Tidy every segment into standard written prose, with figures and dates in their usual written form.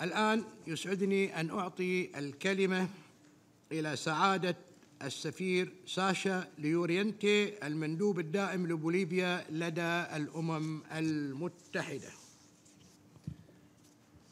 الآن يسعدني أن أعطي الكلمة إلى سعادة السفير ساشا ليورينتي المندوب الدائم لبوليفيا لدى الأمم المتحدة.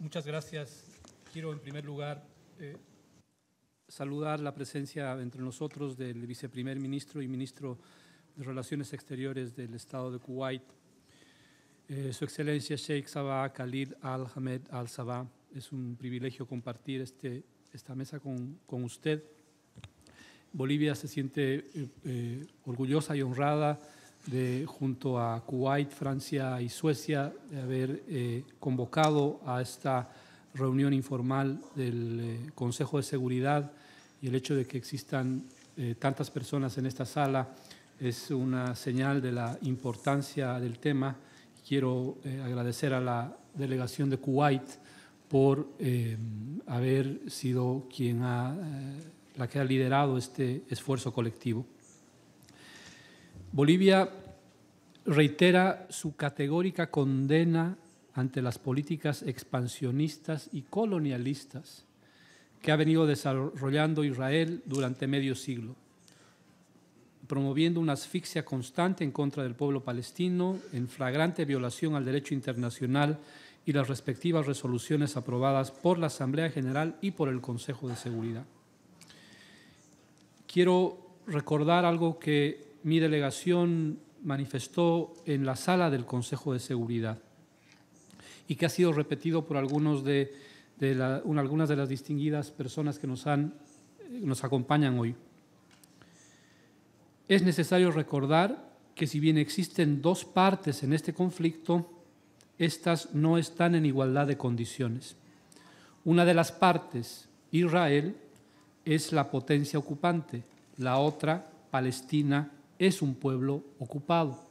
Muchas gracias. Quiero en primer lugar saludar la presencia entre nosotros del viceprimer ministro y ministro de Relaciones Exteriores del Estado de Kuwait, Su Excelencia Sheikh Sabah Khalid Al-Hamed Al-Sabah. Es un privilegio compartir esta mesa con usted. Bolivia se siente orgullosa y honrada junto a Kuwait, Francia y Suecia, de haber convocado a esta reunión informal del Consejo de Seguridad, y el hecho de que existan tantas personas en esta sala es una señal de la importancia del tema. Quiero agradecer a la delegación de Kuwait por haber sido la que ha liderado este esfuerzo colectivo. Bolivia reitera su categórica condena ante las políticas expansionistas y colonialistas que ha venido desarrollando Israel durante medio siglo, promoviendo una asfixia constante en contra del pueblo palestino, en flagrante violación al derecho internacional y las respectivas resoluciones aprobadas por la Asamblea General y por el Consejo de Seguridad. Quiero recordar algo que mi delegación manifestó en la sala del Consejo de Seguridad y que ha sido repetido por algunas de las distinguidas personas que nos acompañan hoy. Es necesario recordar que si bien existen dos partes en este conflicto, estas no están en igualdad de condiciones. Una de las partes, Israel, es la potencia ocupante, la otra, Palestina, es un pueblo ocupado.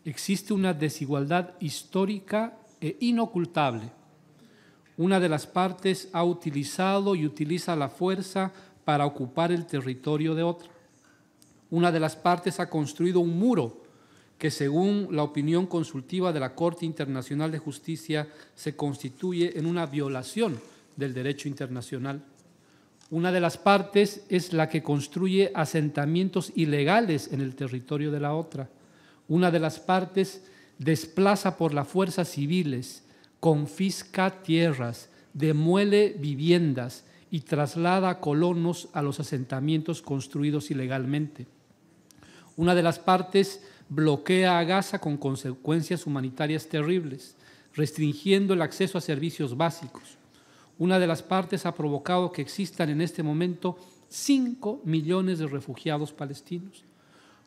Existe una desigualdad histórica e inocultable. Una de las partes ha utilizado y utiliza la fuerza para ocupar el territorio de otra. Una de las partes ha construido un muro que, según la opinión consultiva de la Corte Internacional de Justicia, se constituye en una violación del derecho internacional. Una de las partes es la que construye asentamientos ilegales en el territorio de la otra. Una de las partes desplaza por la fuerza civiles, confisca tierras, demuele viviendas y traslada colonos a los asentamientos construidos ilegalmente. Una de las partes bloquea a Gaza con consecuencias humanitarias terribles, restringiendo el acceso a servicios básicos. Una de las partes ha provocado que existan en este momento 5 millones de refugiados palestinos.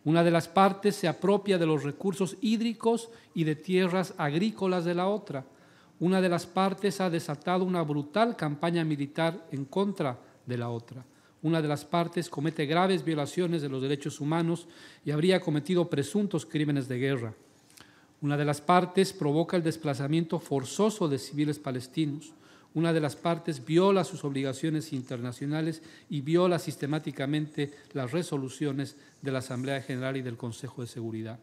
Una de las partes se apropia de los recursos hídricos y de tierras agrícolas de la otra. Una de las partes ha desatado una brutal campaña militar en contra de la otra. Una de las partes comete graves violaciones de los derechos humanos y habría cometido presuntos crímenes de guerra. Una de las partes provoca el desplazamiento forzoso de civiles palestinos. Una de las partes viola sus obligaciones internacionales y viola sistemáticamente las resoluciones de la Asamblea General y del Consejo de Seguridad.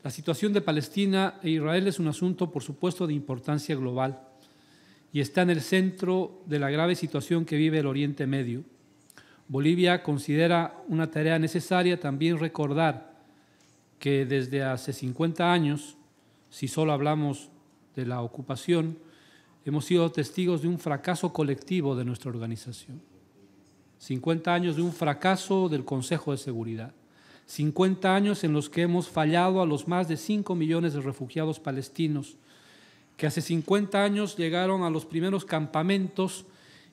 La situación de Palestina e Israel es un asunto, por supuesto, de importancia global y está en el centro de la grave situación que vive el Oriente Medio. Bolivia considera una tarea necesaria también recordar que desde hace 50 años, si solo hablamos de la ocupación, hemos sido testigos de un fracaso colectivo de nuestra organización. 50 años de un fracaso del Consejo de Seguridad. 50 años en los que hemos fallado a los más de 5 millones de refugiados palestinos, que hace 50 años llegaron a los primeros campamentos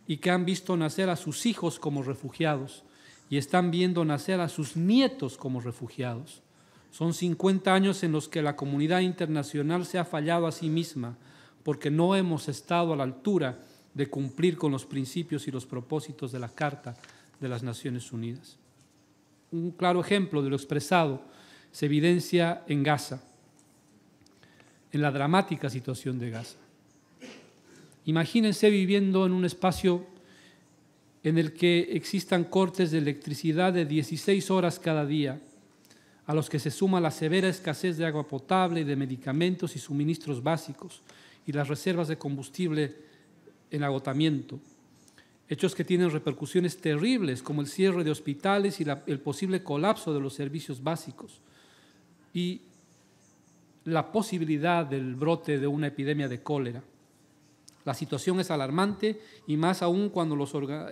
y que han visto nacer a sus hijos como refugiados y están viendo nacer a sus nietos como refugiados. Son 50 años en los que la comunidad internacional se ha fallado a sí misma porque no hemos estado a la altura de cumplir con los principios y los propósitos de la Carta de las Naciones Unidas. Un claro ejemplo de lo expresado se evidencia en Gaza, en la dramática situación de Gaza. Imagínense viviendo en un espacio en el que existan cortes de electricidad de 16 horas cada día, a los que se suma la severa escasez de agua potable, de medicamentos y suministros básicos, y las reservas de combustible en agotamiento. Hechos que tienen repercusiones terribles, como el cierre de hospitales y el posible colapso de los servicios básicos y la posibilidad del brote de una epidemia de cólera. La situación es alarmante y más aún cuando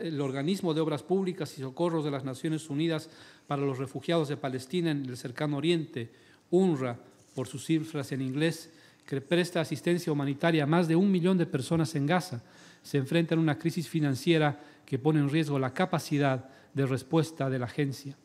el Organismo de Obras Públicas y Socorros de las Naciones Unidas para los Refugiados de Palestina en el Cercano Oriente, UNRWA, por sus cifras en inglés, que presta asistencia humanitaria a más de 1 millón de personas en Gaza, se enfrentan a una crisis financiera que pone en riesgo la capacidad de respuesta de la agencia.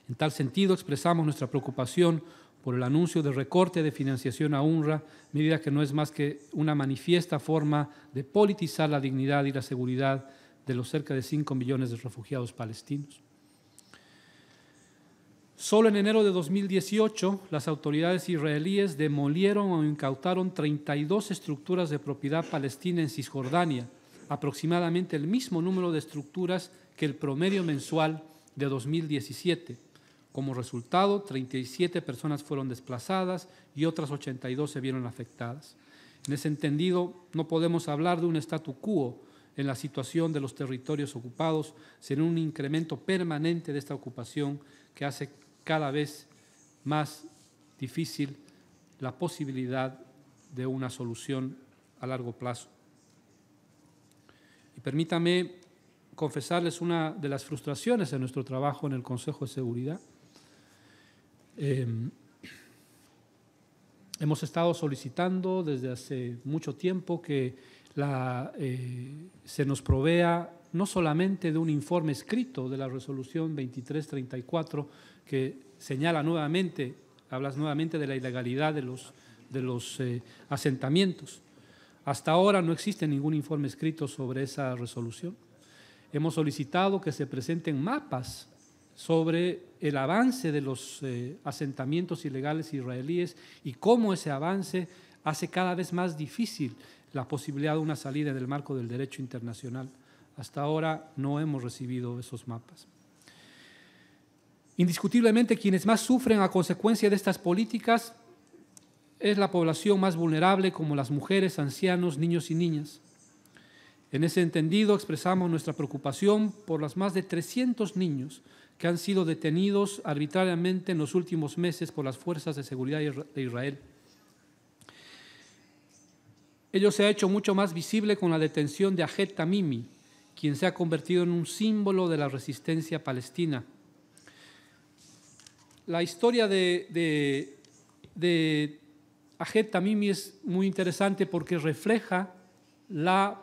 En tal sentido, expresamos nuestra preocupación por el anuncio de recorte de financiación a UNRWA, medida que no es más que una manifiesta forma de politizar la dignidad y la seguridad de los cerca de 5 millones de refugiados palestinos. Solo en enero de 2018, las autoridades israelíes demolieron o incautaron 32 estructuras de propiedad palestina en Cisjordania, aproximadamente el mismo número de estructuras que el promedio mensual de 2017. Como resultado, 37 personas fueron desplazadas y otras 82 se vieron afectadas. En ese entendido, no podemos hablar de un statu quo en la situación de los territorios ocupados, sino un incremento permanente de esta ocupación que hace cada vez más difícil la posibilidad de una solución a largo plazo. Y permítame confesarles una de las frustraciones de nuestro trabajo en el Consejo de Seguridad. Hemos estado solicitando desde hace mucho tiempo que se nos provea no solamente de un informe escrito de la resolución 2334 que señala nuevamente, hablas nuevamente de la ilegalidad de los asentamientos. Hasta ahora no existe ningún informe escrito sobre esa resolución. Hemos solicitado que se presenten mapas sobre el avance de los asentamientos ilegales israelíes y cómo ese avance hace cada vez más difícil la posibilidad de una salida en el marco del derecho internacional. Hasta ahora no hemos recibido esos mapas. Indiscutiblemente, quienes más sufren a consecuencia de estas políticas es la población más vulnerable, como las mujeres, ancianos, niños y niñas. En ese entendido, expresamos nuestra preocupación por los más de 300 niños que han sido detenidos arbitrariamente en los últimos meses por las fuerzas de seguridad de Israel. Ello se ha hecho mucho más visible con la detención de Ahed Tamimi, quien se ha convertido en un símbolo de la resistencia palestina. La historia de Ahed Tamimi es muy interesante porque refleja la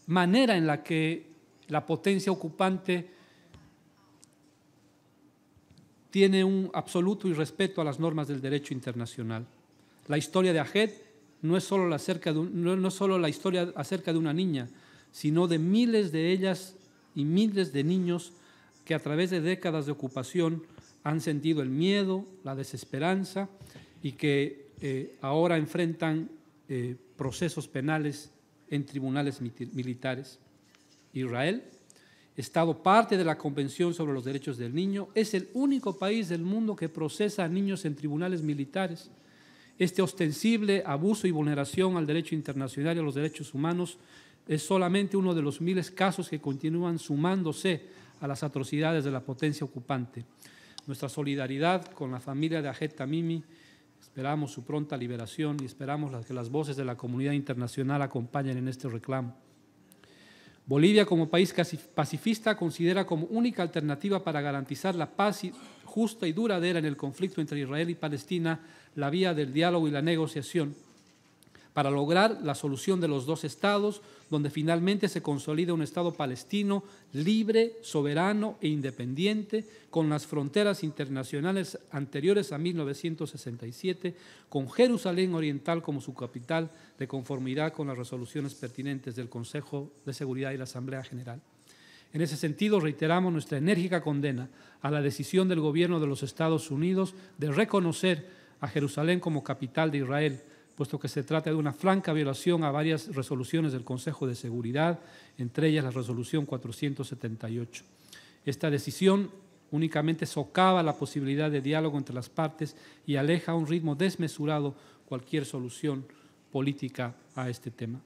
manera en la que la potencia ocupante tiene un absoluto irrespeto a las normas del derecho internacional. La historia de Ahed no es solo la historia acerca de una niña, sino de miles de ellas y miles de niños que a través de décadas de ocupación han sentido el miedo, la desesperanza y que ahora enfrentan procesos penales en tribunales militares. Israel, Estado parte de la Convención sobre los Derechos del Niño, es el único país del mundo que procesa a niños en tribunales militares. Este ostensible abuso y vulneración al derecho internacional y a los derechos humanos es solamente uno de los miles de casos que continúan sumándose a las atrocidades de la potencia ocupante. Nuestra solidaridad con la familia de Ahed Tamimi, esperamos su pronta liberación y esperamos que las voces de la comunidad internacional acompañen en este reclamo. Bolivia, como país pacifista, considera como única alternativa para garantizar la paz justa y duradera en el conflicto entre Israel y Palestina la vía del diálogo y la negociación para lograr la solución de los dos estados, donde finalmente se consolida un Estado palestino libre, soberano e independiente, con las fronteras internacionales anteriores a 1967, con Jerusalén Oriental como su capital, de conformidad con las resoluciones pertinentes del Consejo de Seguridad y la Asamblea General. En ese sentido, reiteramos nuestra enérgica condena a la decisión del gobierno de los Estados Unidos de reconocer a Jerusalén como capital de Israel, puesto que se trata de una franca violación a varias resoluciones del Consejo de Seguridad, entre ellas la resolución 478. Esta decisión únicamente socava la posibilidad de diálogo entre las partes y aleja a un ritmo desmesurado cualquier solución política a este tema.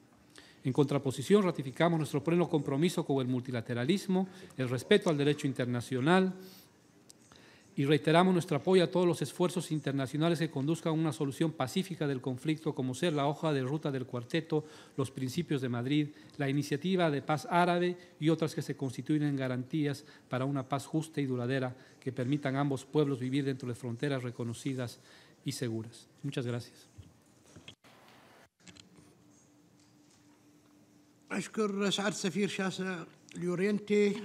En contraposición, ratificamos nuestro pleno compromiso con el multilateralismo, el respeto al derecho internacional y reiteramos nuestro apoyo a todos los esfuerzos internacionales que conduzcan a una solución pacífica del conflicto, como ser la hoja de ruta del Cuarteto, los principios de Madrid, la iniciativa de paz árabe y otras que se constituyen en garantías para una paz justa y duradera que permitan a ambos pueblos vivir dentro de fronteras reconocidas y seguras. Muchas gracias. أشكر سعادة السفير شاسا ليورينتي